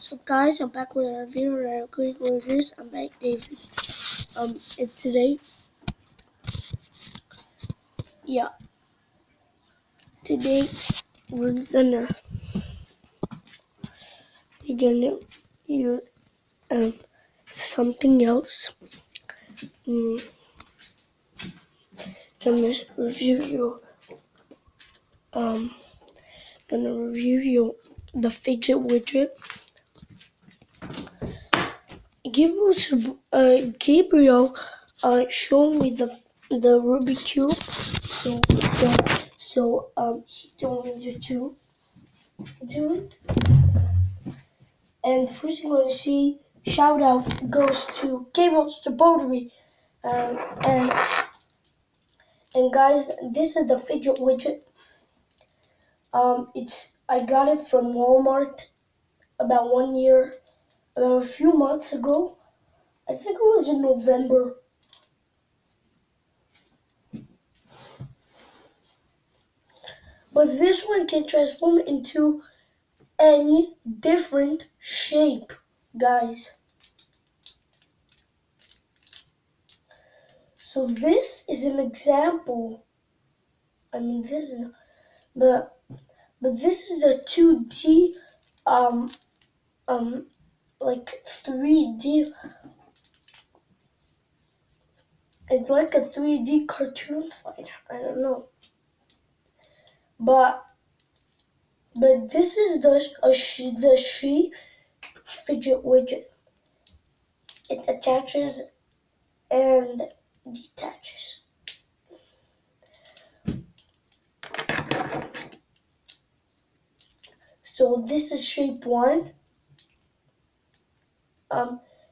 So guys, I'm back with another video and I'm going to this. I'm back, David. And today, today we're gonna use something else. Gonna review you the Fidget widget. Gabriel showed me the Rubik's Cube, so he told me to do it. And first you're going to see, shout out goes to Gabriel Cebotari. And guys, this is the Fidget widget. I got it from Walmart about a few months ago. I think it was in November. But this one can transform into any different shape, guys. So this is an example. I mean, this is, but this is a 2D, like 3D. It's like a 3D cartoon fight. I don't know. But this is the She Fidget widget. It attaches and detaches. So this is shape 1.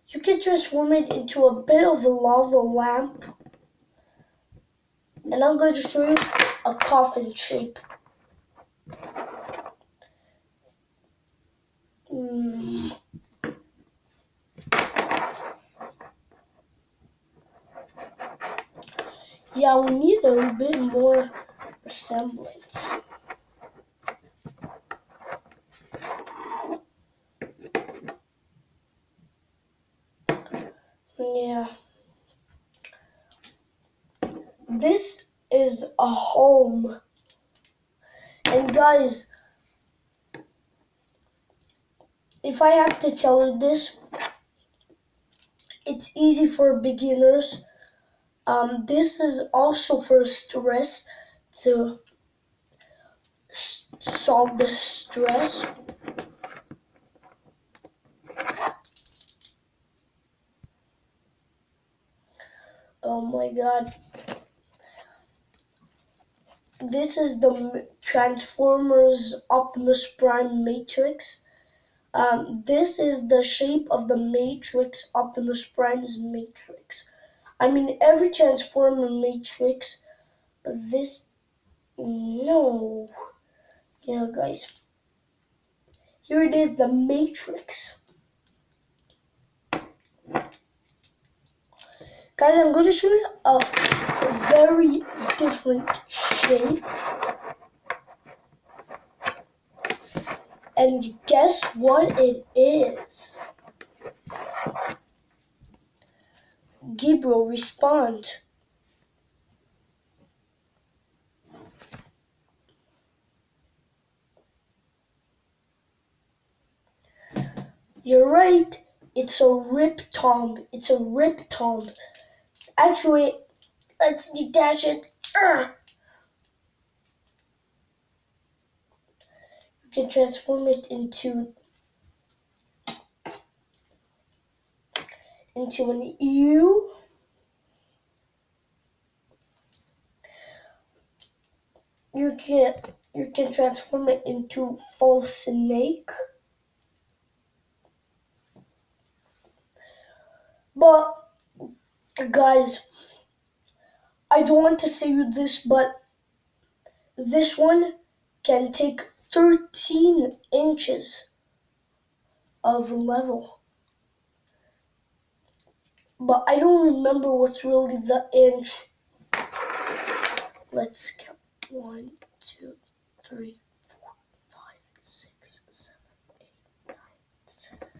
You can transform it into a bit of a lava lamp. And I'm going to show you a coffin shape. Yeah, we need a bit more resemblance. Yeah. This is a home. And guys, if I have to tell you this, it's easy for beginners. This is also for stress, to solve the stress. Oh my god. This is the Transformers Optimus Prime Matrix. This is the shape of the Matrix, Optimus Prime's Matrix. I mean, every Transformer Matrix, but this, no. Yeah, guys. Here it is, the Matrix. Guys, I'm going to show you a very different shape. And guess what it is? Gabriel, respond. You're right. It's a Riptomb. It's a Riptomb. Actually, let's detach it. You can transform it into an ewe. You can transform it into false snake. But guys, I don't want to say you this, but this one can take 13 inches of level. But I don't remember what's really the inch. Let's count. 1, 2, 3, 4, 5, 6, 7, 8, 9,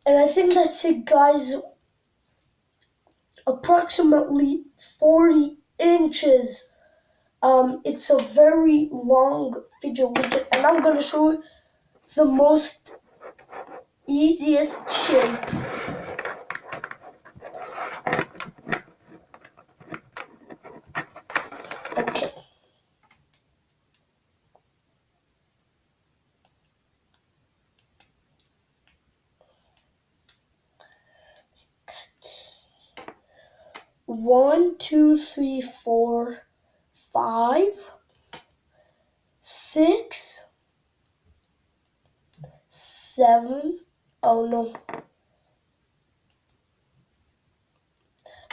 And I think that's it, guys. Approximately 40 inches. It's a very long fidget widget, and I'm gonna show you the most easiest shape. Okay. One, two, three, four, 5, 6, 7. Oh no.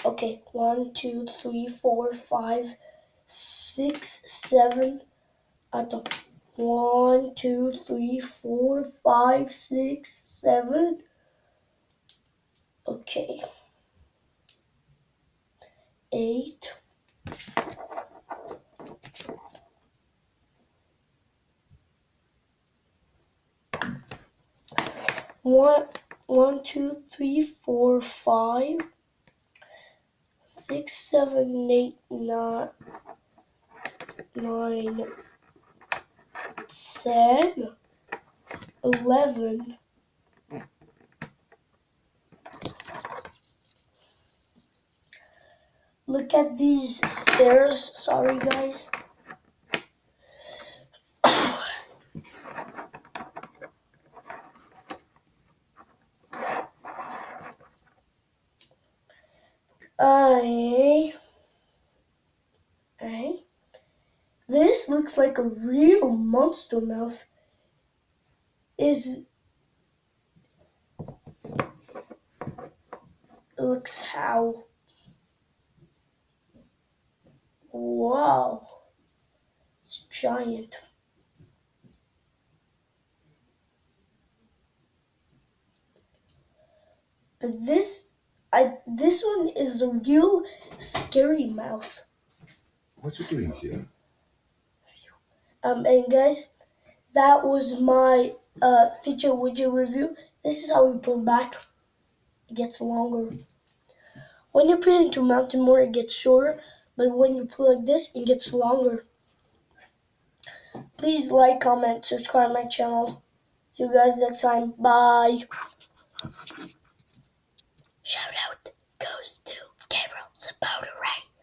Okay, 1, 2, 3, 4, 5, 6, 7. Ato. 1, 2, 3, 4, 5, 6, 7. Okay. 8. 1, 2, 3, 4, 5, 6, 7, 8, 9, 10, 11. Look at these stairs. Sorry, guys. I. This looks like a real monster mouth. It looks how. Wow. It's giant. But this one is a real scary mouth. What you doing here? And guys, that was my Fidget Widget review. This is how we pull back. It gets longer. When you put it into mountain more, it gets shorter. But when you pull like this, it gets longer. Please like, comment, subscribe my channel. See you guys next time. Bye. Shout out goes to Gabriel, Cebotari.